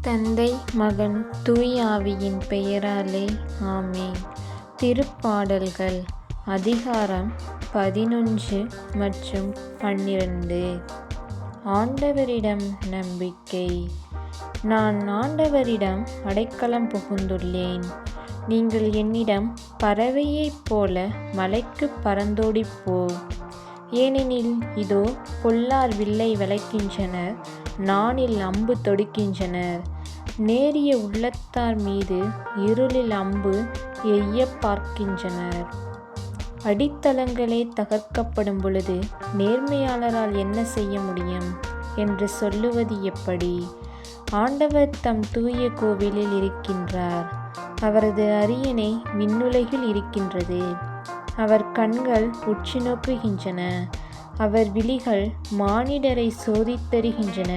தந்தை மகன் தூய ஆவியின் பெயராலே ஆமென். திருப்பாடல்கள் அதிகாரம் 11 மற்றும் 12. ஆண்டவரிடம் நம்பிக்கை. நான் ஆண்டவரிடம் அடைக்கலம் புகுந்துள்ளேன். நீங்கள் என்னிடம் பறவையைப் போல மலைக்கு பறந்தோடிப் போ. ஏனெனில் இதோ பொல்லார் வில்லை வளைக்கின்றனர், நாணில் அம்பு தொடுக்கின்றனர். நேரிய உள்ளத்தார் மீது இருளில் அம்பு எய்யப் பார்க்கின்றனர். அடித்தளங்களே தகர்க்கப்படும் பொழுது நேர்மையாளரால் என்ன செய்ய முடியும் என்று சொல்லுவது எப்படி? ஆண்டவர் தம் தூய கோவிலில் இருக்கின்றார். அவரது அரியணை விண்ணுலகில் இருக்கின்றது. அவர் கண்கள் உற்று நோக்குகின்றன. அவர் விழிகள் மானிடரை சோதித்தறிகின்றன.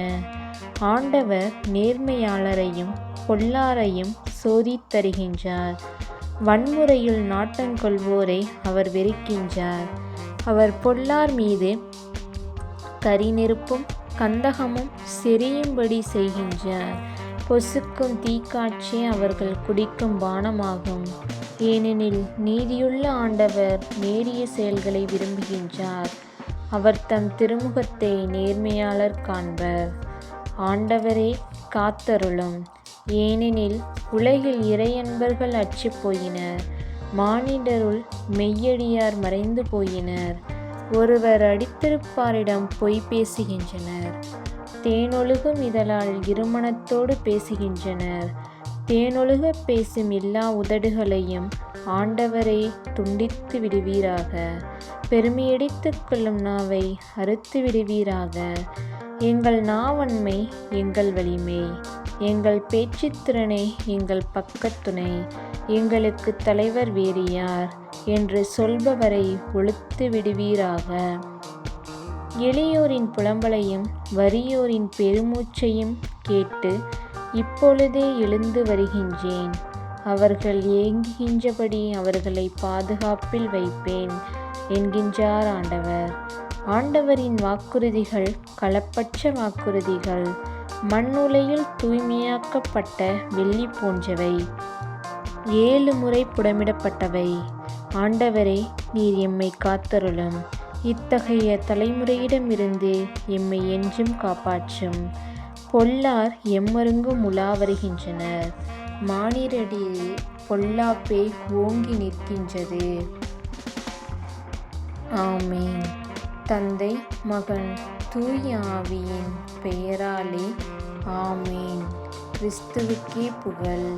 ஆண்டவர் நேர்மையாளரையும் பொல்லாரையும் சோதித்தறிகின்றார். வன்முறையில் நாட்டங்கொள்வோரை அவர் வெறுக்கின்றார். அவர் பொல்லார் மீது கரிநெருப்பும் கந்தகமும் செரியும்படி செய்கின்றார். பொசுக்கும் தீக்காற்றே அவர்கள் குடிக்கும் பானமாகும். ஏனெனில் நீதியுள்ள ஆண்டவர் நேரிய செயல்களை விரும்புகின்றார். அவர் தம் திருமுகத்தை நேர்மையாளர் காண்பர். ஆண்டவரே காத்தருளும். ஏனெனில் உலகில் இறையன்பர்கள் அற்றுப் போயினர். மானிடருள் மெய்யடியார் மறைந்து போயினர். ஒருவர் அடித்திருப்பாரிடம் பொய் பேசுகின்றனர். தேனொழுகும் இதழால் இருமனத்தோடு பேசுகின்றனர். தேனொழுக பேசும் எல்லா உதடுகளையும் ஆண்டவரே துண்டித்து விடுவீராக. பெருமையடித்துக் கொள்ளும் நாவை அறுத்து விடுவீராக. எங்கள் நாவன்மை எங்கள் வலிமை, எங்கள் பேச்சுத்திறனை எங்கள் பக்கத்துணை, எங்களுக்கு தலைவர் வேறு யார் என்று சொல்பவரை ஒழித்து விடுவீராக. எளியோரின் புலம்பலையும் வறியோரின் பெருமூச்சையும் கேட்டு இப்பொழுதே எழுந்து வருகின்றேன். அவர்கள் ஏங்குகின்றபடி அவர்களை பாதுகாப்பில் வைப்பேன் என்கின்றார் ஆண்டவர். ஆண்டவரின் வாக்குறுதிகள் களப்பற்ற வாக்குறுதிகள். மண்ணுலையில் தூய்மையாக்கப்பட்ட வெள்ளி போன்றவை, 7 முறை புடமிடப்பட்டவை. ஆண்டவரே, நீர் எம்மை காத்தருளும். இத்தகைய தலைமுறையிடமிருந்து எம்மை என்றும் காப்பாற்றும். பொல்லார் எம்மருங்கும் உலா வருகின்றனர். மானிடரிடையே பொல்லாப்பே ஓங்கி நிற்கின்றது. ஆமென். தந்தை மகன் தூய ஆவியின் பெயராலே ஆமென். கிறிஸ்துவுக்கே புகழ்.